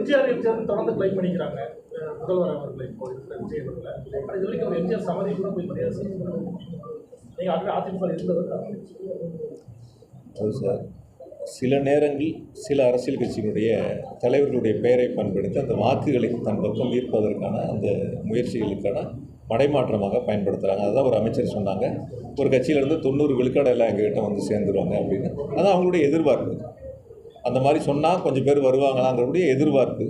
எம்ஜிஆர் தொடர்ந்து கிளைம் பண்ணிக்கிறாங்க முதல்வர் அவர்களை இப்போ விஜய் அவர்களை. ஆனால் இது வரைக்கும் எம்ஜிஆர் சமாதி கூட போய் மரியாதை செய்யணும். நீங்கள் ஆல்ரெடி அதிமுக இருந்தவர். அது சார், சில நேரங்கள் சில அரசியல் கட்சியினுடைய தலைவர்களுடைய பெயரை பயன்படுத்தி அந்த வாக்குகளை தன் பக்கம் ஈர்ப்பதற்கான அந்த முயற்சிகளுக்கான மடைமாற்றமாக பயன்படுத்துகிறாங்க. அதுதான் ஒரு அமைச்சர் சொன்னாங்க, ஒரு கட்சியிலேருந்து 90 விழுக்காடு எல்லாம் எங்ககிட்ட வந்து சேர்ந்துருவாங்க அப்படின்னு. அதான் அவங்களுடைய எதிர்பார்ப்பு. அந்த மாதிரி சொன்னால் கொஞ்சம் பேர் வருவாங்களாங்கிறவுடைய எதிர்பார்ப்பு.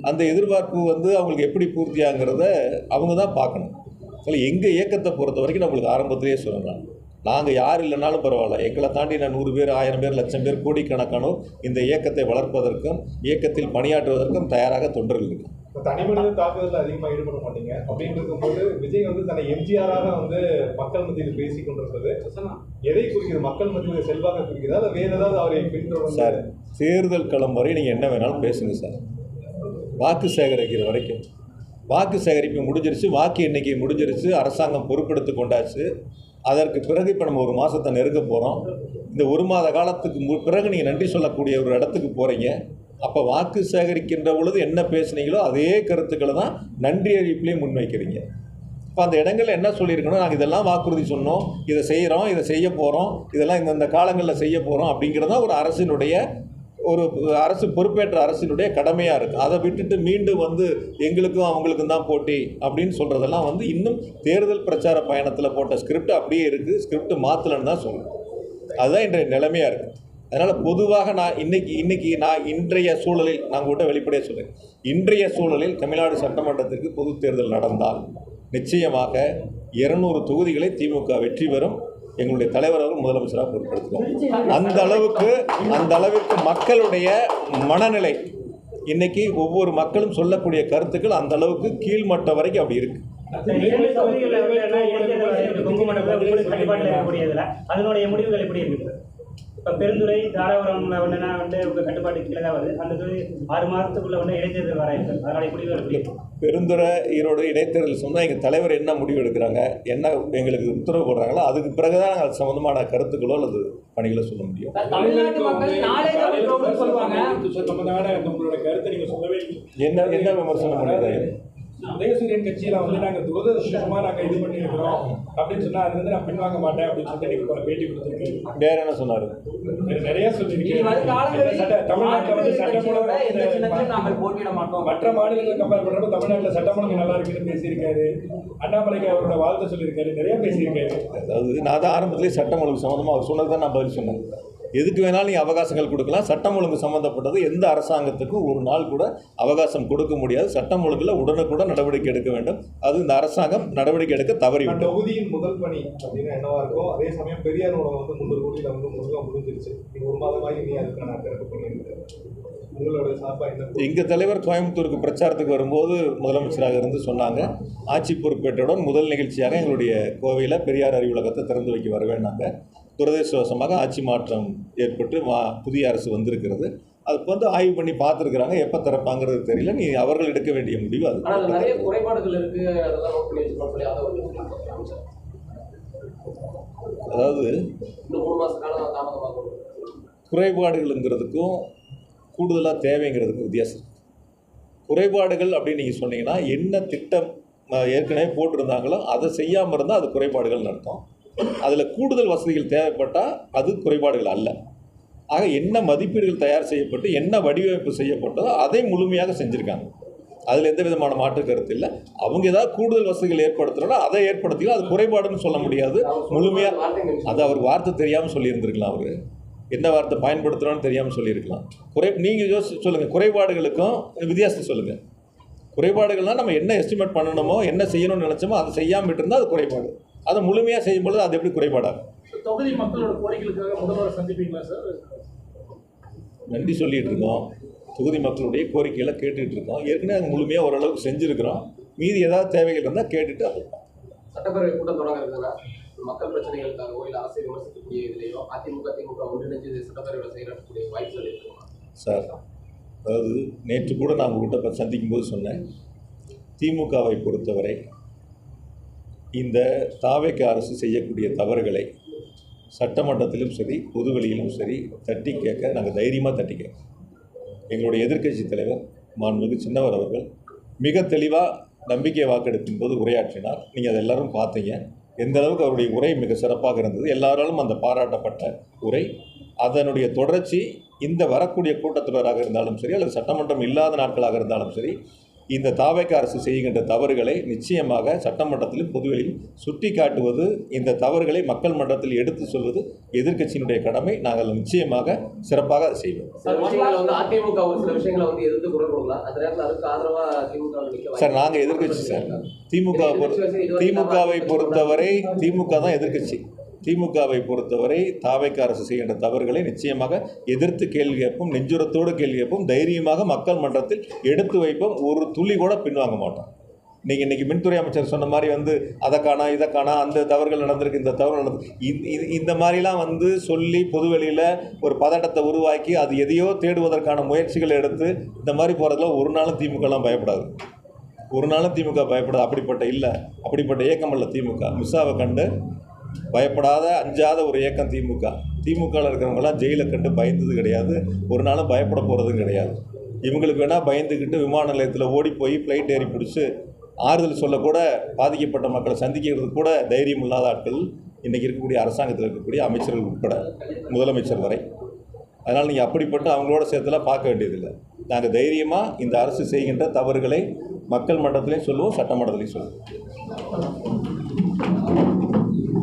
அந்த எதிர்பார்ப்பு வந்து அவங்களுக்கு எப்படி பூர்த்தியாகிறத அவங்க தான் பார்க்கணும். அதில் எங்கள் இயக்கத்தை பொறுத்த வரைக்கும் நம்மளுக்கு ஆரம்பத்திலேயே சொல்லலாம், நாங்கள் யார் இல்லைனாலும் பரவாயில்ல, எங்களை தாண்டி நான் 100 பேர் 1000 பேர் 1,00,000 பேர் கோடிக்கணக்கானோர் இந்த இயக்கத்தை வளர்ப்பதற்கும் இயக்கத்தில் பணியாற்றுவதற்கும் தயாராக தொண்டர்கள் இருக்கு. தனிமனித தாக்குதலில் அதிகமாக ஈடுபட மாட்டீங்க அப்படின்னு இருக்கும்போது விஜய் வந்து தன்னை எம்ஜிஆராக வந்து மக்கள் மத்தியில் பேசி கொண்டிருப்பது எதை குறிக்கிறது? மக்கள் மத்தியில் செல்வாக குறிக்கிறதா இல்லை வேறு ஏதாவது அவரை பின்தொடர்ந்து? சார், தேர்தல் களம் வரை நீங்கள் என்ன வேணாலும் பேசுங்க சார். வாக்கு சேகரிக்கிற வரைக்கும் வாக்கு சேகரிப்பு முடிஞ்சிருச்சு, வாக்கு எண்ணிக்கை முடிஞ்சிருச்சு, அரசாங்கம் பொறுப்பெடுத்து கொண்டாச்சு. அதற்கு பிறகு இப்போ நம்ம 1 மாதத்தை நெருங்க போகிறோம். இந்த 1 மாத காலத்துக்கு பிறகு நீங்கள் நன்றி சொல்லக்கூடிய ஒரு இடத்துக்கு போகிறீங்க. அப்போ வாக்கு சேகரிக்கின்ற பொழுது என்ன பேசுனீங்களோ அதே கருத்துக்களை தான் நன்றி அறிவிப்புலேயும் முன்வைக்கிறீங்க. இப்போ அந்த இடங்களில் என்ன சொல்லியிருக்கணும், நாங்கள் இதெல்லாம் வாக்குறுதி சொன்னோம், இதை செய்கிறோம், இதை செய்ய போகிறோம், இதெல்லாம் இந்த காலங்களில் செய்ய போகிறோம் அப்படிங்கிறதான் ஒரு அரசு பொறுப்பேற்ற அரசினுடைய கடமையாக இருக்குது. அதை விட்டுட்டு மீண்டும் வந்து எங்களுக்கும் அவங்களுக்கும் தான் போட்டி அப்படின்னு சொல்கிறதெல்லாம் வந்து இன்னும் தேர்தல் பிரச்சார பயணத்தில் போட்ட ஸ்கிரிப்ட் அப்படியே இருக்குது, ஸ்கிரிப்ட் மாற்றலன்னு தான் சொல்லணும். அதுதான் இன்றைய நிலைமையாக இருக்குது. அதனால் பொதுவாக நான் இன்றைய சூழலில் நான் கூட வெளிப்படையாக சொல்கிறேன், இன்றைய சூழலில் தமிழ்நாடு சட்டமன்றத்திற்கு பொது தேர்தல் நடந்தால் நிச்சயமாக 200 தொகுதிகளை திமுக வெற்றி பெறும். எங்களுடைய தலைவர் அவர்கள் முதலமைச்சராக பொறுப்பெடுத்துக்கோம். அந்த அளவிற்கு மக்களுடைய மனநிலை இன்னைக்கு ஒவ்வொரு மக்களும் சொல்லக்கூடிய கருத்துக்கள் அந்த அளவுக்கு கீழ்மட்ட வரைக்கும் அப்படி இருக்கு. அதனுடைய முடிவுகள் எப்படி இருக்கு? இப்போ பெருந்துறை தாராபுரம் வந்து உங்கள் கட்டுப்பாட்டுக்கு கீழே தான் வருது. அந்த தொகுதி 6 மாதத்துக்குள்ள வந்து இடைத்தேர்தல் வர இருக்குது. அதனுடைய முடிவுகள் எப்படி? பெருந்துறை ஈரோடு இடைத்தேர்தல் சொன்னால் எங்கள் தலைவர் என்ன முடிவு எடுக்கிறாங்க, என்ன எங்களுக்கு உத்தரவு போடுறாங்களோ அதுக்கு பிறகு தான் அது சம்மந்தமான கருத்துக்களோ அல்லது பணிகளை சொல்ல முடியும். என்ன விமர்சனம் பண்ணுறது? உதயசூரியன் கட்சியில் வந்து நாங்கள் துரதிருஷ்டமாக நாங்கள் இது பண்ணியிருக்கிறோம் அப்படின்னு சொன்னால் அது வந்து நான் பின்வாங்க மாட்டேன் அப்படின்னு சொல்லிட்டு நீங்கள் பேட்டி கொடுத்துருக்கேன். வேற என்ன சொன்னார்? நிறைய சொல்லியிருக்கேன். தமிழ்நாட்டில் வந்து சட்டம் நாங்கள் போட்டியிட மாட்டோம், மற்ற மாநிலங்களை கம்பேர் பண்ணுறப்ப தமிழ்நாட்டில் சட்டம் ஒழுங்கு நல்லா இருக்குன்னு பேசியிருக்காரு. அண்ணாமலைக்கு அவரோட வாழ்த்து சொல்லியிருக்காரு, நிறைய பேசியிருக்காரு. அதாவது நான் தான் ஆரம்பத்திலேயே சட்டம் ஒழுங்கு சம்மந்தமாக அவர் சொன்னது தான் நான் பதில் சொன்னேன். எதுக்கு வேணாலும் நீங்கள் அவகாசங்கள் கொடுக்கலாம். சட்டம் ஒழுங்கு சம்மந்தப்பட்டது எந்த அரசாங்கத்துக்கும் ஒரு நாள் கூட அவகாசம் கொடுக்க முடியாது. சட்டம் ஒழுங்கில் உடனுக்குடன் நடவடிக்கை எடுக்க வேண்டும். அது இந்த அரசாங்கம் நடவடிக்கை எடுக்க தவறிவிட்டது. தொகுதியின் முதல் பணி அப்படின்னு என்னவா இருக்கும்? அதே சமயம் பெரியார் உணவு வந்து 300 கோடியில் வந்து முழுக்க முடிஞ்சிருச்சு. நீங்கள் 1 மாதமாக நீ அதுக்கு நான் திறப்பு பண்ணியிருக்கேன். உங்களோட சார்பாக என்ன? எங்கள் தலைவர் கோயம்புத்தூருக்கு பிரச்சாரத்துக்கு வரும்போது முதலமைச்சராக இருந்து சொன்னாங்க, ஆட்சி பொறுப்பேற்றவுடன் முதல் நிகழ்ச்சியாக எங்களுடைய கோவையில் பெரியார் அறிவுலகத்தை திறந்து வைக்க வர வேண்டாங்க. துரதிருஷ்டவசமாக ஆட்சி மாற்றம் ஏற்பட்டு புதிய அரசு வந்திருக்கிறது. அதுக்கு வந்து ஆய்வு பண்ணி பார்த்துருக்குறாங்க, எப்போ திறப்பாங்கிறது தெரியல. நீ அவர்கள் எடுக்க வேண்டிய முடிவு. அது நிறைய குறைபாடுகள் இருக்கு. அதாவது குறைபாடுகள்ங்கிறதுக்கும் கூடுதலாக தேவைங்கிறதுக்கும் வித்தியாசம். குறைபாடுகள் அப்படின்னு நீங்கள் சொன்னீங்கன்னா என்ன திட்டம் ஏற்கனவே போட்டிருந்தாங்களோ அதை செய்யாமல் இருந்தால் அது குறைபாடுகள்னு அர்த்தம். அதில் கூடுதல் வசதிகள் தேவைப்பட்டால் அது குறைபாடுகள் அல்ல. ஆக என்ன மதிப்பீடுகள் தயார் செய்யப்பட்டு என்ன வடிவமைப்பு செய்யப்பட்டதோ அதை முழுமையாக செஞ்சுருக்காங்க. அதில் எந்த விதமான மாற்று கருத்து இல்லை. அவங்க ஏதாவது கூடுதல் வசதிகள் ஏற்படுத்துகிறோன்னா அதை ஏற்படுத்திக்கலாம். அது குறைபாடுன்னு சொல்ல முடியாது. முழுமையாக அது அவர் வார்த்தை தெரியாமல் சொல்லியிருந்துருக்கலாம். அவர் என்ன வார்த்தை பயன்படுத்துகிறோன்னு தெரியாமல் சொல்லியிருக்கலாம். நீங்கள் யோசிச்சு சொல்லுங்கள், குறைபாடுகளுக்கும் வித்தியாசத்தை சொல்லுங்கள். குறைபாடுகள்னால் நம்ம என்ன எஸ்டிமேட் பண்ணணுமோ என்ன செய்யணும்னு நினச்சோமோ அதை செய்யாமல் இருந்தால் அது குறைபாடு. அதை முழுமையாக செய்யும்பொழுது அது எப்படி குறைபாடாகும்? தொகுதி மக்களோட கோரிக்கைகளுக்காக முதல்வரை சந்திப்பீங்களா சார்? நன்றி சொல்லிகிட்டு இருக்கோம். தொகுதி மக்களுடைய கோரிக்கைகளை கேட்டுக்கிட்டு இருக்கோம். ஏற்கனவே அது முழுமையாக ஓரளவுக்கு செஞ்சுருக்கிறோம். மீதி ஏதாவது தேவைகள் இருந்தால் கேட்டுட்டு அது சட்டப்பேரவை கூட்டம் தொடங்குறதுனா மக்கள் பிரச்சனைகளுக்காகவோ இல்லை அரசியல் விமர்சிக்கக்கூடிய இதுலையோ திமுக ஒன்றிணைஞ்சு சட்டப்பேரவை செய்யக்கூடிய வாய்ப்புகள் இருக்குமா சார்? அதாவது நேற்று கூட நான் உங்கள்கிட்ட சந்திக்கும் போது சொன்னேன், திமுகவை பொறுத்தவரை இந்த தாவேக அரசு செய்யக்கூடிய தவறுகளை சட்டமன்றத்திலும் சரி பொதுவெளியிலும் சரி தட்டி கேட்க நாங்கள் தைரியமாக தட்டி கேட்க எங்களுடைய எதிர்க்கட்சி தலைவர் மாண்புமிகு சின்னவர் அவர்கள் மிக தெளிவாக நம்பிக்கை வாக்கெடுப்பின் போது உரையாற்றினார். நீங்கள் அதை எல்லாரும் பார்த்தீங்க. எந்த அளவுக்கு அவருடைய உரை மிக சிறப்பாக இருந்தது. எல்லாராலும் அந்த பாராட்டப்பட்ட உரை. அதனுடைய தொடர்ச்சி இந்த வரக்கூடிய கூட்டத்தொடராக இருந்தாலும் சரி, அல்லது சட்டமன்றம் இல்லாத நாட்களாக இருந்தாலும் சரி, இந்த தாவேக அரசு செய்கின்ற தவறுகளை நிச்சயமாக சட்டமன்றத்திலும் பொதுவெளியில் சுட்டி காட்டுவது, இந்த தவறுகளை மக்கள் மன்றத்தில் எடுத்து சொல்வது எதிர்க்கட்சியினுடைய கடமை. நாங்கள் நிச்சயமாக சிறப்பாக அதை செய்வோம். சில விஷயங்களை வந்து அதிமுக ஒரு சில விஷயங்களை வந்து எதிர்த்து குரல் கொடுக்கலாம். அந்த நேரத்தில் அதுக்கு ஆதரவாக திமுக சார், நாங்கள் எதிர்க்கட்சி சார். திமுகவை பொறுத்தவரை திமுக தான் எதிர்க்கட்சி. திமுகவை பொறுத்தவரை தாவேக அரசு செய்கின்ற தவறுகளை நிச்சயமாக எதிர்த்து கேள்வி கேட்போம், நெஞ்சுரத்தோடு கேள்வி கேட்போம், தைரியமாக மக்கள் மன்றத்தில் எடுத்து வைப்போம். ஒரு துளி கூட பின்வாங்க மாட்டோம். நீங்கள் இன்றைக்கி மின்துறை அமைச்சர் சொன்ன மாதிரி வந்து அதை காணா இதை காணா, அந்த தவறுகள் நடந்திருக்கு, இந்த தவறு நடந்திருக்கு, இந்த மாதிரிலாம் வந்து சொல்லி பொதுவெளியில் ஒரு பதட்டத்தை உருவாக்கி அது எதையோ தேடுவதற்கான முயற்சிகள் எடுத்து இந்த மாதிரி போகிறதுல ஒரு நாளும் திமுகலாம் பயப்படாது. ஒரு நாளும் திமுக பயப்படாது. அப்படிப்பட்ட இயக்கம் அல்ல திமுக. மிஸ்ஸாவை கண்டு பயப்படாத, அஞ்சாத ஒரு இயக்கம் திமுக. திமுகவில் இருக்கிறவங்களாம் ஜெயிலை கண்டு பயந்தது கிடையாது, ஒரு நாளும் பயப்பட போகிறதும் கிடையாது. இவங்களுக்கு வேணால் பயந்துக்கிட்டு விமான நிலையத்தில் ஓடி போய் ஃப்ளைட் ஏறி பிடிச்சி ஆறுதல் சொல்லக்கூட, பாதிக்கப்பட்ட மக்களை சந்திக்கிறது கூட தைரியம் இல்லாத ஆட்கள் இன்றைக்கி இருக்கக்கூடிய அரசாங்கத்தில் இருக்கக்கூடிய அமைச்சர்கள் உட்பட முதலமைச்சர் வரை. அதனால் நீங்கள் அப்படிப்பட்டு அவங்களோட சேர்த்துலாம் பார்க்க வேண்டியதில்லை. நாங்கள் தைரியமாக இந்த அரசு செய்கின்ற தவறுகளை மக்கள் மன்றத்திலையும் சொல்லுவோம், சட்டமன்றத்திலையும் சொல்லுவோம்.